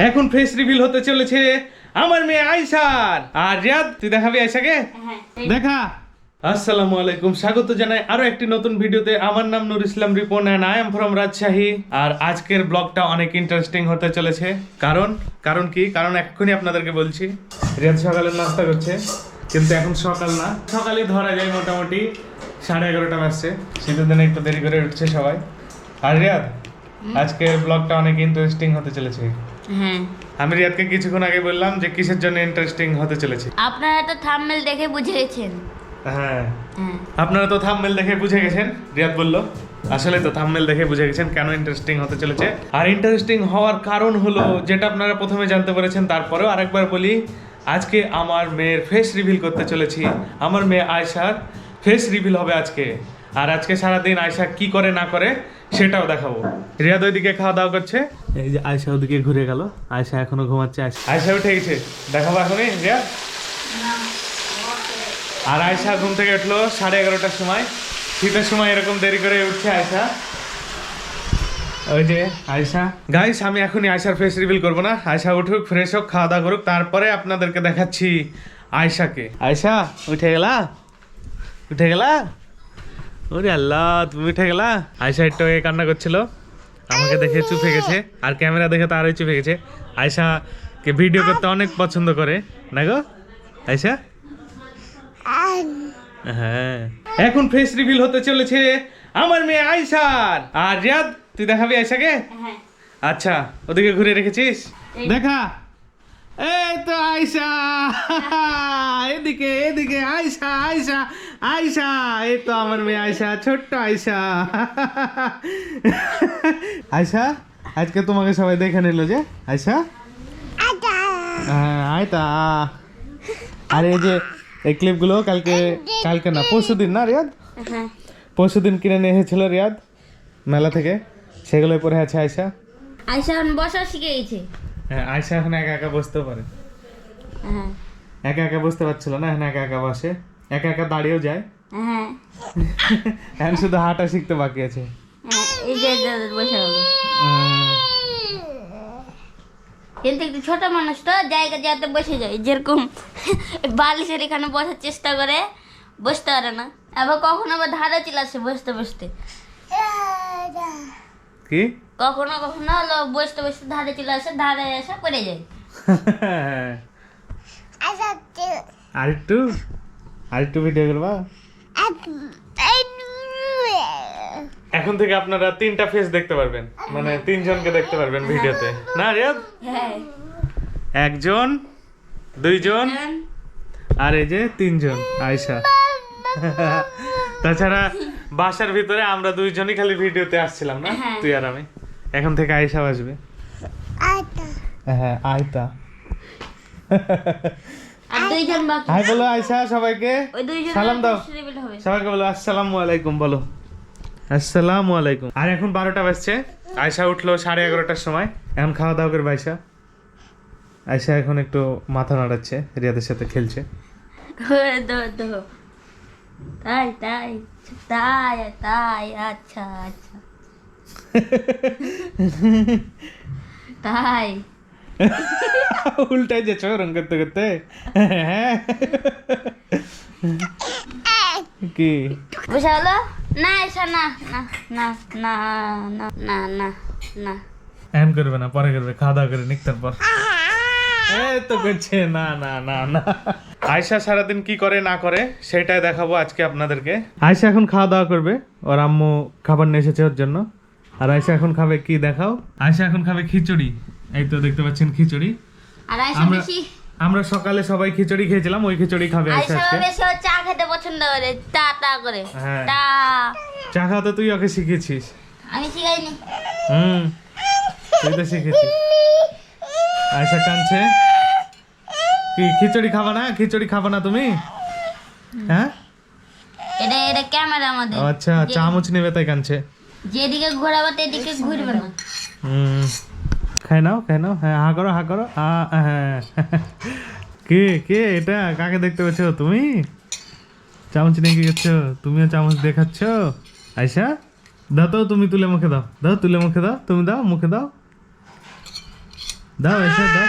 এখন face reveal হতে চলেছে আমার মেয়ে আয়শার। আর রিয়াদ, তুই দেখাবি আয়শাকে? দেখা। আসসালামু আলাইকুম, স্বাগত জানাই আরো একটি নতুন ভিডিওতে। আমার নাম Noor Islam Ripon and I am from Rajshahi. আর আজকের ব্লগটা অনেক ইন্টারেস্টিং হতে চলেছে। কারণ কি? কারণ এক্ষুনি আপনাদেরকে বলছি। রিয়াদ সকালের নাস্তা করছে, কিন্তু এখন সকাল না, সকালই ধরা যায় মোটামুটি 11:30 বাজছে। শীতের দিনে একটু দেরি করে উঠছে সবাই। আর রিয়াদ, আজকের ব্লগটা অনেক ইন্টারেস্টিং হতে চলেছে। হ্যাঁ, আমি রিয়াদকে কিছুক্ষণ আগে বললাম যে কিসের জন্য ইন্টারেস্টিং হতে চলেছে। আপনারা তো থাম্বনেল দেখে বুঝে গেছেন। হ্যাঁ, হ্যাঁ, আপনারা তো থাম্বনেল দেখে বুঝে গেছেন। রিয়াদ বললো আসলে তো থাম্বনেল দেখে বুঝে গেছেন কেন ইন্টারেস্টিং হতে চলেছে। আর ইন্টারেস্টিং হওয়ার কারণ হলো যেটা আপনারা প্রথমে জানতে পেরেছেন, তারপরেও আরেকবার বলি, আজকে আমার মেয়ের ফেস রিভিল করতে চলেছি। আমার মেয়ে আয়শার ফেস রিভিল হবে আজকে। আর আজকে সারাদিন আয়শা কি করে না করে সেটাও দেখাবো। রিয়াদ ওইদিকে খাওয়া দাওয়া করছে, এই যে আয়শা ওদিকে ঘুরে গেল। আয়শা এখনো ঘুমাচ্ছে। আয়শা উঠে গেছে, দেখাবো এখনই রিয়াদ। আর আয়শা ঘুম থেকে উঠলো 11:30টার সময়। শীতের সময় এরকম দেরি করে উঠছে আয়শা। ওই যে আয়শা। গাইস, আমি এখনই আয়শার ফেস রিভিল করবো না। আয়শা উঠুক, ফ্রেশ হোক, খাওয়া দাওয়া করুক, তারপরে আপনাদেরকে দেখাচ্ছি আয়শাকে। আয়শা উঠে গেলা? উঠে গেলা? ওরে আল্লাহ, তুমি উঠে গেলা? আয়শা একটু আগে কান্না করছিল, আমাকে দেখে চুপে গেছে। আর ক্যামেরা দেখে তো আরোই চুপে গেছে। আয়শাকে ভিডিও করতে অনেক পছন্দ করে না গো আয়শা? হ্যাঁ, এখন ফেস রিভিল হতে চলেছে আমার মেয়ে আয়শার। আর রিয়াদ, তুই দেখাবি আয়শাকে? হ্যাঁ। আচ্ছা, ওদিকে ঘুরে রেখেছিস? দেখা। এই তো আয়শা, এদিকে এদিকে আয়শা আয়শা আয়শা। এই তো আমার মেয়ে আয়শা, ছোট্ট আয়শা। আয়শা, আজকে তোমাকে সবাই দেখে নিল যে আয়শা। হ্যাঁ, আয়তা। আর এই যে এই ক্লিপগুলো কালকে না পরশুদিন না রিয়াদ, হ্যাঁ, পরশুদিন কিনে নিয়ে এসেছিল রিয়াদ মেলা থেকে, সেগুলো পরে আছে আয়শা। আয়শা এখন বসা শিখে গেছে। হ্যাঁ, আয়শা এখন একা একা বসতেও পারে। হ্যাঁ, একা একা বসতে পারছিল না, এখন একা একা বসে, একা একা দাঁড়িয়েও যায়। হ্যাঁ, এখন শুধু হাঁটা শিখতে বাকি আছে। হ্যাঁ, এই যে বসে গেল। কিন্তু একটু ছোট মানুষ তো জায়গা যাতে বসে যায়, যেরকম বালিশের এখানে বসার চেষ্টা করে, বসতে পারে না। আবার কখনো আবার ধারে চলে আসে বসতে বসতে। কি? কখনো কখনো হলো বসতে বসতে ধারে চলে আসে, ধারে এসে পড়ে যায়। আরেকটু ভিডিও করবা? এখন থেকে আপনারা 3টা ফেস দেখতে পারবেন, মানে 3 জনকে দেখতে পারবেন ভিডিওতে, না রিয়াদ? হ্যাঁ, 1 জন, 2 জন, আর এই যে 3 জন আয়শা। তাছাড়া বাসার ভিতরে আমরা 2 জনই খালি ভিডিওতে আসছিলাম না, হ্যাঁ। তুই আর আমি। এখন থেকে আয়শা আসবে। হ্যাঁ, আয়তা। আর 2 জন বাকি। হাই বলো আয়শা সবাইকে, ওই 2 জন সালাম দাও হবে। সবাইকে, বলো আসসালামু আলাইকুম, বলো আসসালামু আলাইকুম। আর এখন 12টা বাজছে, আয়শা উঠলো 11:30টার সময়। এখন খাওয়া দাওয়া করবে আয়শা। আয়শা এখন একটু মাথা নাড়াচ্ছে, রিয়াদের সাথে খেলছে। তাই তাই তাই তাই, আচ্ছা আচ্ছা, তাই উল্টাই যাচ্ছ রং করতে করতে। কি বুঝা হলো? না এসা, না না না না না না না না, এমন করবে না, পরে করবে খাওয়া দাওয়া করে নিকতার পর। এই তো করছে না না না না। আয়শা সারাদিন কি করে না করে সেটাই দেখাবো আজকে আপনাদেরকে। আয়শা এখন খাওয়া দাওয়া করবে, ওর আম্মু খাবার নিয়ে এসেছে ওর জন্য। আর আয়শা এখন খাবে কি দেখাও? আয়শা এখন খাবে খিচুড়ি। এই তো দেখতে পাচ্ছেন খিচুড়ি। আর আয়সা বেশি, আমরা সকালে সবাই খিচুড়ি খেয়েছিলাম, ওই খিচুড়ি খাবে আয়শা আয়সা আজকে। বেশি চা খেতে পছন্দ করে, টা টা করে। হ্যাঁ। টা চা খাওয়া তুই ওকে শিখেছিস। আমি শিখাইনি। তুই তো শিখেছিস। আয়শা কাঁদছে। কি খিচুড়ি খাবা না? খিচুড়ি খাবা না তুমি? হ্যাঁ, এটা এটা ক্যামেরা আমাদের। আচ্ছা, চামচ নেবে তাই কাঁদছে। যেদিকে ঘোরাবো সেদিকে ঘুরবে না। খাই নাও খাই নাও। হ্যাঁ, হা করো হা করো। হ্যাঁ। কে কে এটা? কাকে দেখতে পাচ্ছ তুমি? চামচ নিয়ে কি করছো? তুমিও চামচ দেখাচ্ছ আয়শা? দাও তো, তুমি তুলে মুখে দাও, তুলে মুখে দাও, তুমি দাও মুখে দাও। দাও আয়সা দাও।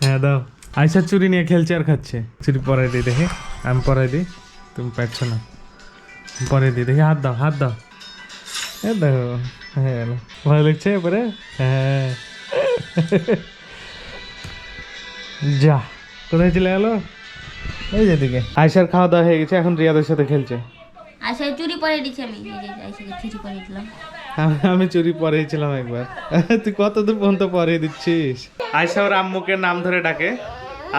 হ্যাঁ দাও। আয়সা চুরি নিয়ে খেলছে আর খাচ্ছে। চুরি পরাই দিই দেখি, আমি পরাই দিই, তুমি পারছো না। পরে দিই দেখি, হাত দাও হাত দাও। দেখো হ্যাঁ এলো। ভালো লাগছে এবারে? হ্যাঁ। যা, কোথায় চলে গেলো? এই যেদিকে। আয়সার খাওয়া দাওয়া হয়ে গেছে, এখন রিয়াদের সাথে খেলছে। আচ্ছা চুরি পরে দিচ্ছি আমি, এই যে আইসাকে চুরি পরে দিলাম। আমি চুরি পরেছিলাম একবার। তুই কতদূর পর্যন্ত পরে দিচ্ছিস? আয়সা ওর আম্মুকে নাম ধরে ডাকে,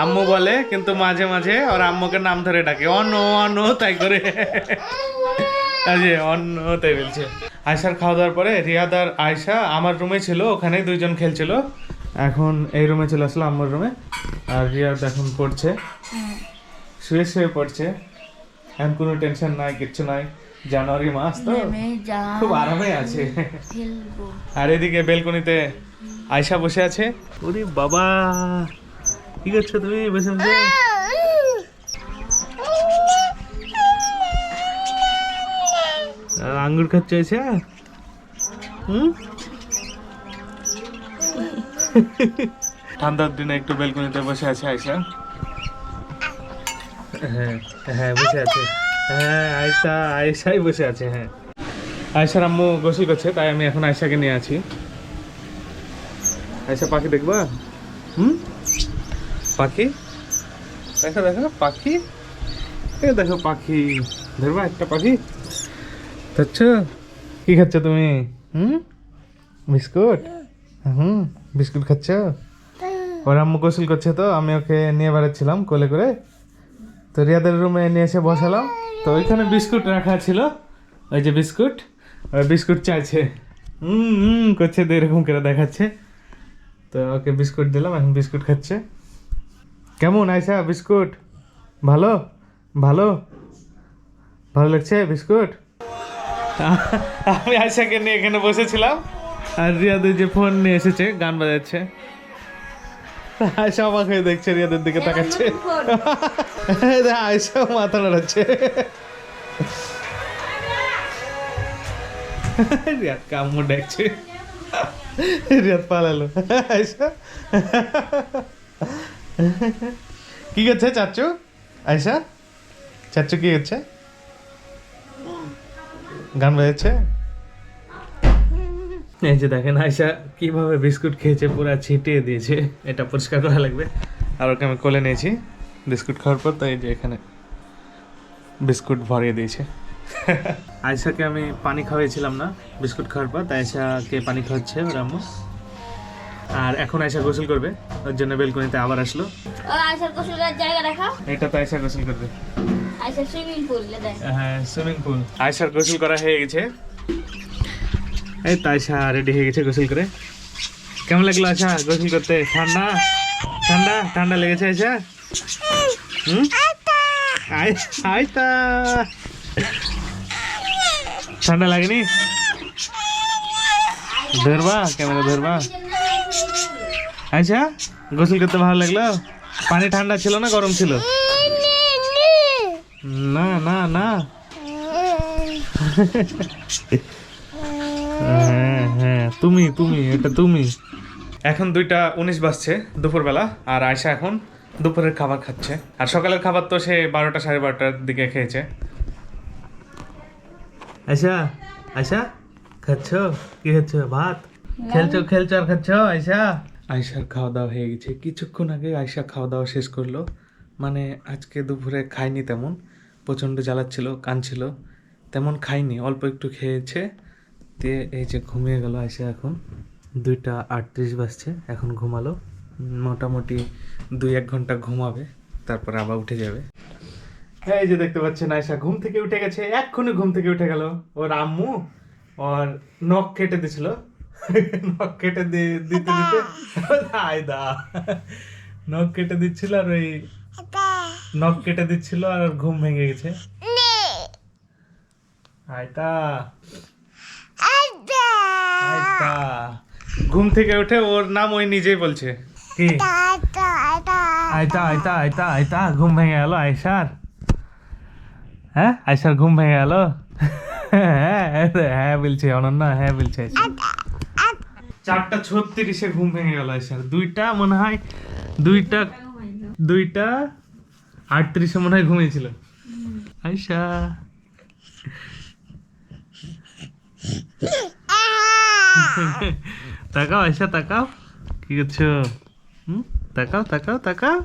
আম্মু বলে, কিন্তু মাঝে মাঝে ওর আম্মুকে নাম ধরে ডাকে, অন্য অন্য তাই করে। অন্য তাই বলছে। আয়সার খাওয়া দাওয়ার পরে রিয়াদ আর আয়সা আমার রুমে ছিল, ওখানে দুইজন খেলছিল। এখন এই রুমে চলে আসলো, আম্মুর রুমে। আর রিয়াদ এখন পড়ছে, শুয়ে শুয়ে পড়ছে। এখন কোনো টেনশন নাই, কিচ্ছু নাই। জানুয়ারি মাস তো খুব আরামে আছে। আর এদিকে বেলকনিতে আয়সা বসে আছে। ওরে বাবা, কি করছো তুমি বসে বসে? আঙ্গুর খাচ্ছে আয়সা? ঠান্ডার দিনে একটু বেলকনিতে বসে আছে আয়সা। হ্যাঁ হ্যাঁ বসে আছে। হ্যাঁ আয়সা, আয়সাই বসে আছে। হ্যাঁ আয়সার আম্মু গোসল করছে, তাই আমি এখন আয়সাকে নিয়ে আছি। আয়সা পাখি দেখবা? পাখি দেখো, দেখো পাখি, এ দেখো পাখি। ধরবা একটা পাখি? খাচ্ছ? কি খাচ্ছ তুমি? বিস্কুট? বিস্কুট খাচ্ছ? ওর আম্মু গোসল করছে, তো আমি ওকে নিয়ে বেড়াচ্ছিলাম কোলে করে। তো রিয়াদের রুমে নিয়ে এসে বসালাম, তো ওইখানে বিস্কুট রাখা ছিল, ওই যে বিস্কুট, ওই বিস্কুট চাইছে, করছে, তো এরকম করে দেখাচ্ছে। তো ওকে বিস্কুট দিলাম, এখন বিস্কুট খাচ্ছে। কেমন আয়সা বিস্কুট? ভালো ভালো ভালো লাগছে বিস্কুট? আমি আয়সাকে নিয়ে এখানে বসেছিলাম, আর রিয়াদের যে ফোন নিয়ে এসেছে, গান বাজাচ্ছে। আয়সা অবাক হয়ে দেখছে, রিয়াদের দিকে তাকাচ্ছে। আয়সা মাথা নাড়াচ্ছে। রিয়াদ কাম্মু ডাকছে, রিয়াদ পালালো। আয়সা কি করছে চাচ্চু? আয়সা চাচ্চু কি করছে? গান বাজাচ্ছে। এই যে দেখেন আয়সা কিভাবে বিস্কুট খেয়েছে, পুরো ছিটিয়ে দিয়েছে। এটা পরিষ্কার করা লাগবে। আর ওকে আমি কোলে নিয়েছি বিস্কুট খাওয়ার পর, তাই যে এখানে বিস্কুট ভরিয়ে দিয়েছে। আয়সাকে আমি পানি খাওয়াইছিলাম না বিস্কুট খাওয়ার পর, তাই আয়সাকে পানি খাওয়াচ্ছে ওর আম্মু। আর এখন আয়সা গোসল করবে, ওর জন্য বেলকনিতে আবার আসলো। আয়সার গোসল করার জায়গা দেখা, এটা তো আয়সা গোসল করবে। আয়সার সুইমিং পুল দেখ। হ্যাঁ সুইমিং পুল। আয়সার গোসল করা হয়ে গেছে, এই তো আয়সা রেডি হয়ে গেছে গোসল করে। কেমন লাগলো আয়সা গোসল করতে? ঠান্ডা ঠান্ডা ঠান্ডা লেগেছে আয়সা? আয়সা ঠান্ডা লাগেনি? ধরবা ক্যামেরা ধরবা? আয়সা গোসল করতে ভালো লাগলো? পানি ঠান্ডা ছিল না গরম ছিল? না না না। হ্যাঁ হ্যাঁ তুমি তুমি এটা তুমি। এখন 2:19 বাজছে দুপুরবেলা, আর আয়সা এখন দুপুরের খাবার খাচ্ছে। আর সকালের খাবার তো সে 12টা 12:30টার দিকে খেয়েছে। আয়সা আয়সা খাচ্ছ? কি খাচ্ছ? ভাত খেলছো খেলছো আর খাচ্ছ? আয়সা আয়সার খাওয়া দাওয়া হয়ে গেছে কিছুক্ষণ আগে। আয়সা খাওয়া দাওয়া শেষ করলো, মানে আজকে দুপুরে খায়নি তেমন, প্রচণ্ড জ্বালাচ্ছিল, কাঁদছিল, তেমন খায়নি, অল্প একটু খেয়েছে। দিয়ে এই যে ঘুমিয়ে গেল আয়সা। এখন 2:38 বাজছে, এখন ঘুমালো। মোটামুটি 2-1 ঘন্টা ঘুমাবে, তারপর আবার উঠে যাবে। এই যে দেখতে পাচ্ছেন আয়সা ঘুম থেকে উঠে গেছে, এক্ষুনি ঘুম থেকে উঠে গেল। ওর আম্মু ওর নখ কেটে দিছিল, নখ কেটে দিতে দিতে আয়দা নখ কেটে দিচ্ছিল, আর ওই নখ কেটে দিচ্ছিল, আর ওর ঘুম ভেঙে গেছে। আয়তা আয়তা ঘুম থেকে উঠে ওর নাম ওই নিজেই বলছে, কি আয়তা আয়তা আয়তা আয়তা। ঘুম ভেঙে গেল আয়সার। হ্যাঁ আয়সার ঘুম ভেঙে গেল। হ্যাঁ হ্যাঁ বলছে অনন্যা, হ্যাঁ বলছে। 4:36 ঘুম ভেঙে গেল আয়সার। দুইটা মনে হয় 2:38 মনে হয় ঘুমিয়েছিল আয়সা। তাকাও আয়সা, তাকাও, কি করছো? তাকাও তাকাও তাকাও।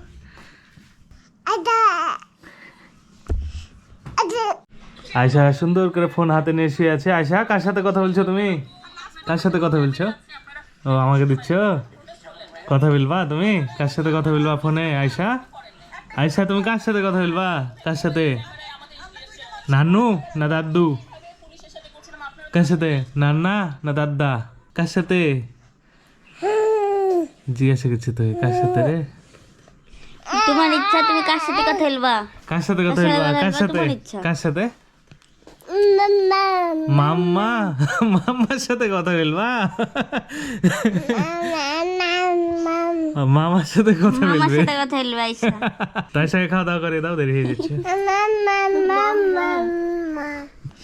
আয়সা সুন্দর করে ফোন হাতে নিয়ে শুয়ে আছে। আয়সা, কার সাথে কথা বলছো তুমি? কার সাথে কথা বলছো? ও, আমাকে দিচ্ছ কথা বলবা? তুমি কার সাথে কথা বলবা ফোনে? আয়সা, আয়সা তুমি কার সাথে কথা বলবা? কার সাথে? নানু না দাদু? কার সাথে? নান্না না দাদা? কার সাথে জিজ্ঞাসা করছি তো? কার সাথে রে? তোমার ইচ্ছা, তুমি কার সাথে কথা বলবা? কার সাথে কথা বলবা? কার সাথে? কার সাথে? মাম্মা, মাম্মার সাথে কথা বলবা? মামার সাথে কথা মামার বলবে? সাথে কথা বলবা আইসা। তার সাথে খাওয়া দাওয়া করে দাও, দেরি হয়ে যাচ্ছে।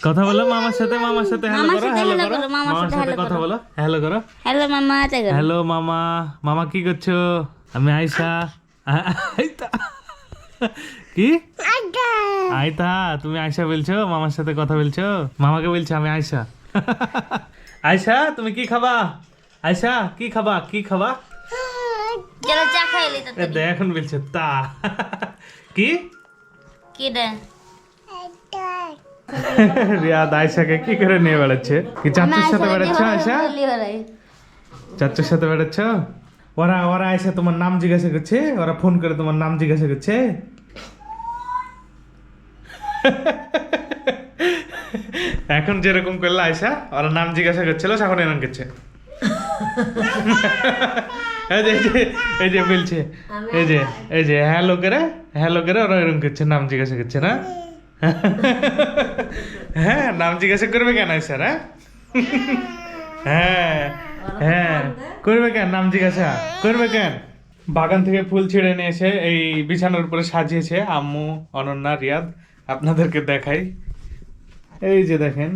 কথা বলো মামার সাথে, মামার সাথে হ্যালো মামার করো, সাথে হ্যালো hello করো, করো, মামার মামার সাথে সাথে hello কথা করো। বলো, হ্যালো করো। হ্যালো মামা, আচ্ছা করো। হ্যালো মামা। মামা কি করছো? আমি আয়সা। আইতা কি? আইতা, তুমি আয়সা বলছো? মামার সাথে কথা বলছো? মামাকে বলছো আমি আয়সা। আয়সা তুমি কি খাবা? আয়সা কি খাবা? কি খাবা? চলো চা খাইলি তো। এ দেখ, এখন বলছে তা। কি কি রে? রিয়াদ আয়সাকে কি করে নিয়ে বেড়াচ্ছে? কি চাচুর সাথে বেড়াচ্ছ আয়সা? চাচুর সাথে বেড়াচ্ছ? ওরা ওরা আয়সা তোমার নাম জিজ্ঞাসা করছে, ওরা ফোন করে তোমার নাম জিজ্ঞাসা করছে। এখন যেরকম করলো আয়সা, ওরা নাম জিজ্ঞাসা করছিল, এখন এরকম করছে। এই যে বলছে, এই যে হ্যালো করে ওরা এরকম করছে, নাম জিজ্ঞাসা করছে না? হ্যাঁ, নাম জিজ্ঞাসা করবে কেন আয়সা? হ্যাঁ হ্যাঁ, করবে কেন? নাম জিজ্ঞাসা করবে কেন? বাগান থেকে ফুল ছিঁড়ে নিয়ে এসে এই বিছানার উপরে সাজিয়েছে আম্মু, অনন্যা, রিয়াদ। আপনাদেরকে দেখাই, এই যে দেখেন।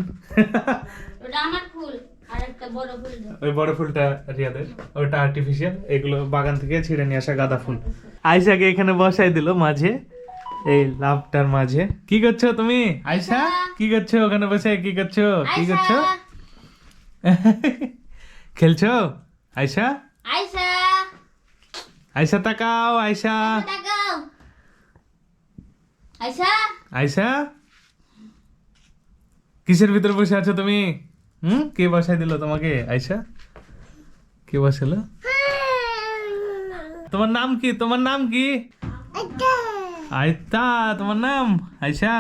ওটা আমার ফুল, আর একটা বড় ফুল দাও। ওই বড় ফুলটা রিয়াদের, ওটা আর্টিফিশিয়াল। এগুলো বাগান থেকে ছিঁড়ে নিয়ে আসা গাঁদা ফুল। আয়সাকে এখানে বসাই দিল মাঝে, এই লাভটার মাঝে। কি করছো তুমি আয়সা? কি করছো ওখানে বসে? কি করছো? কি করছো? খেলছো আয়সা? আয়সা, আয়সা তাকাও, আয়সা, তাকাও। আয়সা, আয়সা কিসের ভিতরে বসে আছো তুমি? কে বসাই দিল তোমাকে আয়সা? কে বসালো? তোমার নাম কি? তোমার নাম কি? আয়তা, তোমার নাম আয়সা?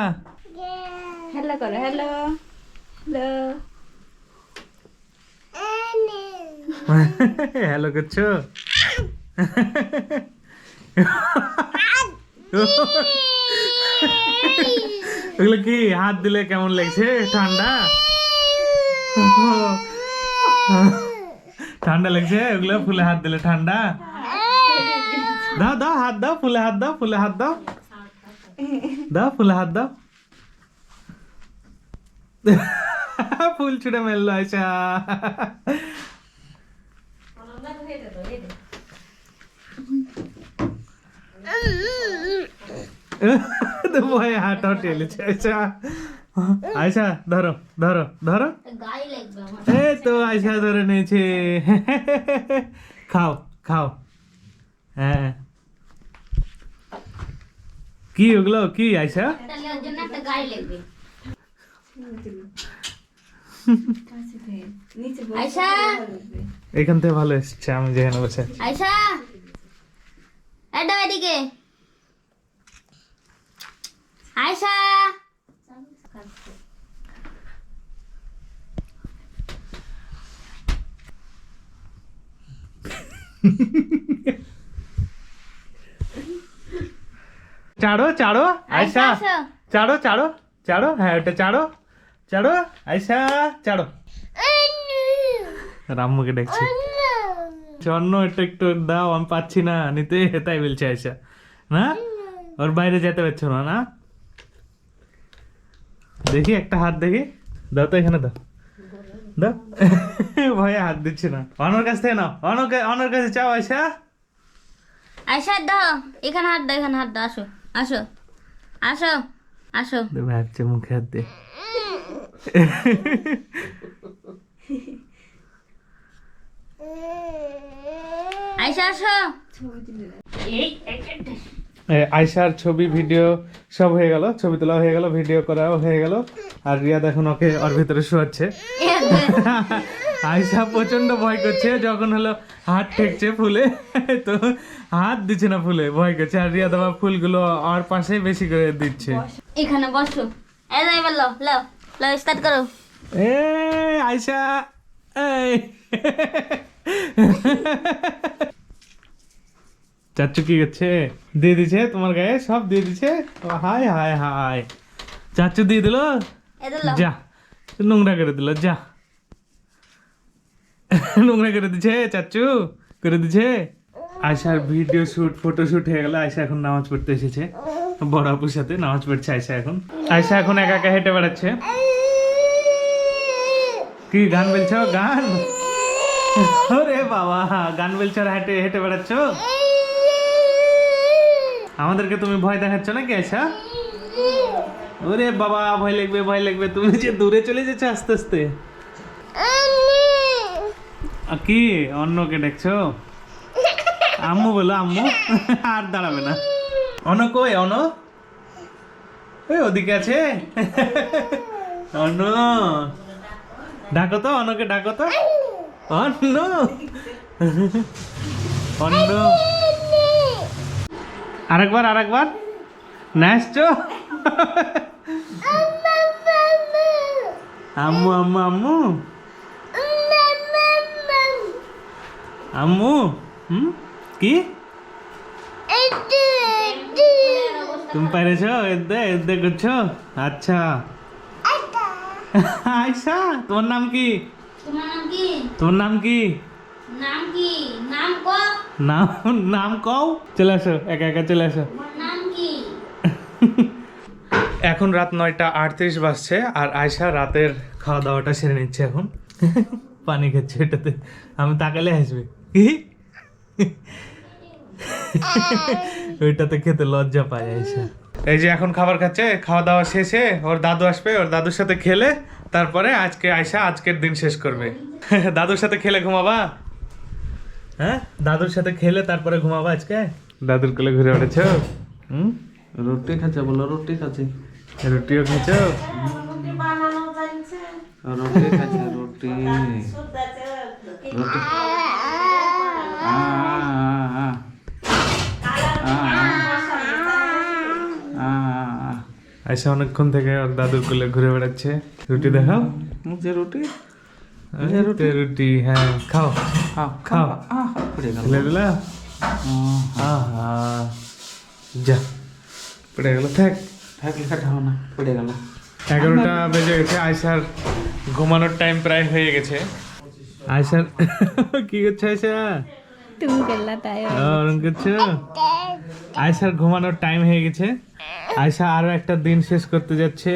হ্যালো করো, হ্যালো হ্যালো। হ্যালো করছো? ওগুলো কি হাত দিলে কেমন লাগছে? ঠান্ডা ঠান্ডা লাগছে? ওগুলো ফুলে হাত দিলে ঠান্ডা? দাও দাও হাত দাও, ফুলে হাত দাও, ফুলে হাত দাও, দাও ফুলে হাত দাও। ফুল ছুড়ে মেললো আয়সা। ভয়ে হাতটাও টেলেছে আয়সা। আয়সা ধরো ধরো ধরো, গায়ে লাগবে আমার। এই তো আয়সা ধরে নিয়েছে। খাও খাও। হ্যাঁ, কি ওগুলো কি আয়সা? তাহলে ওর জন্য একটা গায়ে লাগবে। আয়সা, এখান থেকে ভালো এসছে, আমি যেখানে বসে আছি। আয়সা, এটা এদিকে। আয়সা, চাড়ো চাড়ো আয়সা, আসো। চাড়ো চাড়ো চাড়ো, হ্যাঁ ওটা চাড়ো চাড়ো আয়সা, চাড়ো। রাম্মুকে দেখছি, অন্য এটা একটু দাও, আমি পাচ্ছি না নিতে, তাই বলছে আয়সা। না, ওর বাইরে যেতে পারছো না? না, দেখি একটা হাত দেখি, দাও তো এখানে দাও। দাও ভয়ে হাত দিচ্ছে না অনর কাছ থেকে নাও অনর কাছে চাও আয়সা আয়সা হাত দাও, এখানে হাত দাও, এখানে হাত দাও, আসো আসো আসো আসো। ভাবছে মুখে হাত দে আয়সা আসো। আয়সার ছবি ভিডিও সব হয়ে গেল, ছবি তোলা হয়ে গেল, ভিডিও করাও হয়ে গেল। আর রিয়াদ এখন ওকে ওর ভিতরে শোয়াচ্ছে। আয়সা প্রচন্ড ভয় করছে, যখন হলো হাত ঠেকছে ফুলে তো হাত দিচ্ছে না, ফুলে ভয় করছে। আর রিয়াদ আবার ফুলগুলো ওর পাশে বেশি করে দিচ্ছে। এখানে বসো, এই যাই বললো, লাও লাও স্টার্ট করো। এ আয়সা এই চাচু কি করছে? দিয়ে দিছে তোমার গায়ে, সব দিয়ে দিছে। হাই হাই হাই, চাচু দিয়ে দিল, এটা লাও। যা নোংরা করে দিল, যা নোংরা করে দিছে, চাচু করে দিছে। আয়সার ভিডিও শুট ফটো শুট হয়ে গেল। আয়সা এখন নামাজ পড়তে এসেছে, বড় আপুর সাথে নামাজ পড়ছে আয়সা এখন। আয়সা এখন একা একা হেঁটে বেড়াচ্ছে। কি গান বলছো? গান? ওরে বাবা, গান বলছো আর হেঁটে হেঁটে বেড়াচ্ছ? আমাদেরকে তুমি ভয় দেখাচ্ছ নাকি আয়সা? ওরে বাবা, ভয় লাগবে ভয় লাগবে। তুমি যে দূরে চলে যাচ্ছ আস্তে আস্তে। কি অন্যকে দেখছো? আম্মু বলো, আম্মু। আর দাঁড়াবে না। অন কই? অন ওই ওদিকে আছে। অন্য ডাকো তো, অনকে ডাকো তো। অন্য অন্য আরেকবার আরেকবার না আসছো? আম্মু আম্মু আম্মু আম্মু। কি তুমি পেরেছো? এদে এদে করছো? আচ্ছা। আয়সা তোমার নাম কি? তোমার নাম কি? তোমার নাম কি? নাম কি? নাম কও। নাম নাম কও। চলে আসো, একা একা চলে আসো। তোমার নাম কি? এখন রাত 9:38 বাজছে আর আয়সা রাতের খাওয়া দাওয়াটা সেরে নিচ্ছে এখন। পানি খাচ্ছে এটাতে, আমি তাকালে হাসবে। কি ওইটাতে খেতে লজ্জা পায় আয়সা। এই যে এখন খাবার খাচ্ছে, খাওয়া দাওয়া শেষে ওর দাদু আসবে, ওর দাদুর সাথে খেলে তারপরে আজকে আয়সা আজকের দিন শেষ করবে। দাদুর সাথে খেলে ঘুমাবা? হ্যাঁ, দাদুর সাথে খেলে তারপরে ঘুমাবা আজকে? দাদুর কোলে ঘুরে বেড়েছো? রুটি খাচ্ছে, বলো রুটি খাচ্ছি। রুটিও খাচ্ছ? রুটি খাচ্ছে, রুটি রুটি। আয়সা অনেকক্ষণ থেকে ওর দাদুর কোলে ঘুরে বেড়াচ্ছে। রুটি দেখাও, মুখে রুটি রুটি। হ্যাঁ খাও খাও খাও। ফেলে দিলা? আহা, যা পড়ে গেল। থাক থাক, লেখা ঠাও না, পড়ে গেল। 11টা বেজে গেছে, আয়সার ঘুমানোর টাইম প্রায় হয়ে গেছে। আয়সার কি করছে আয়সা? তুমি কেলা তাই ওরম করছো? আয়সার ঘুমানোর টাইম হয়ে গেছে। আয়সা আরো একটা দিন শেষ করতে যাচ্ছে।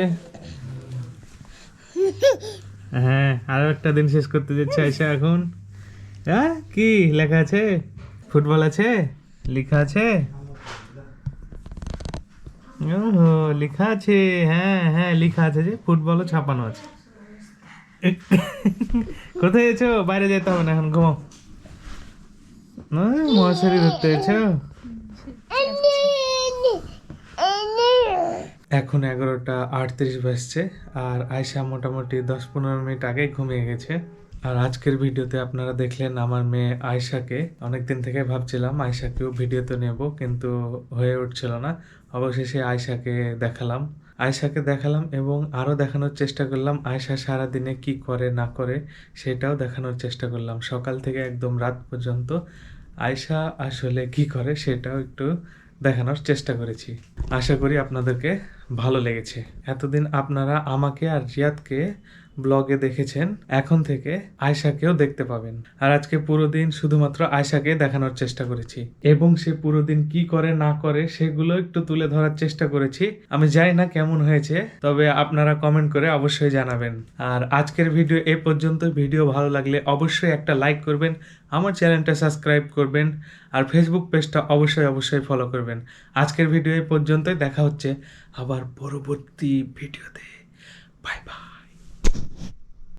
হ্যাঁ, আরো একটা দিন শেষ করতে যাচ্ছে আয়সা এখন। হ্যাঁ, কি লেখা আছে? ফুটবল আছে, লেখা আছে। ওহো, লেখা আছে। হ্যাঁ হ্যাঁ, লেখা আছে যে ফুটবলও ছাপানো আছে। কোথায় গেছো? বাইরে যেতে হবে না, এখন ঘুমাও। মশারি ধরতে গেছো? এখন 11:38 বাজছে আর আয়সা মোটামুটি 10-15 মিনিট আগেই ঘুমিয়ে গেছে। আর আজকের ভিডিওতে আপনারা দেখলেন আমার মেয়ে আয়সাকে। অনেকদিন থেকে ভাবছিলাম আয়সাকেও ভিডিওতে নেব, কিন্তু হয়ে উঠছিল না। অবশেষে আয়সাকে দেখালাম এবং আরও দেখানোর চেষ্টা করলাম আয়সা সারাদিনে কি করে না করে সেটাও দেখানোর চেষ্টা করলাম। সকাল থেকে একদম রাত পর্যন্ত আয়সা আসলে কি করে সেটাও একটু দেখানোর চেষ্টা করেছি। আশা করি আপনাদেরকে ভালো লেগেছে। এতদিন আপনারা আমাকে আর রিয়াদকে ব্লগে দেখেছেন, এখন থেকে আয়শাকেও দেখতে পাবেন। আর আজকে পুরো দিন শুধুমাত্র আয়শাকে দেখানোর চেষ্টা করেছি এবং সে পুরো দিন কি করে না করে সেগুলো একটু তুলে ধরার চেষ্টা করেছি। আমি জানি না কেমন হয়েছে, তবে আপনারা কমেন্ট করে অবশ্যই জানাবেন। আর আজকের ভিডিও এ পর্যন্ত। ভিডিও ভালো লাগলে অবশ্যই একটা লাইক করবেন, আমার চ্যানেলটা সাবস্ক্রাইব করবেন, আর ফেসবুক পেজটা অবশ্যই ফলো করবেন। আজকের ভিডিও এই পর্যন্তই। দেখা হচ্ছে আবার পরবর্তী ভিডিওতে। Bye bye.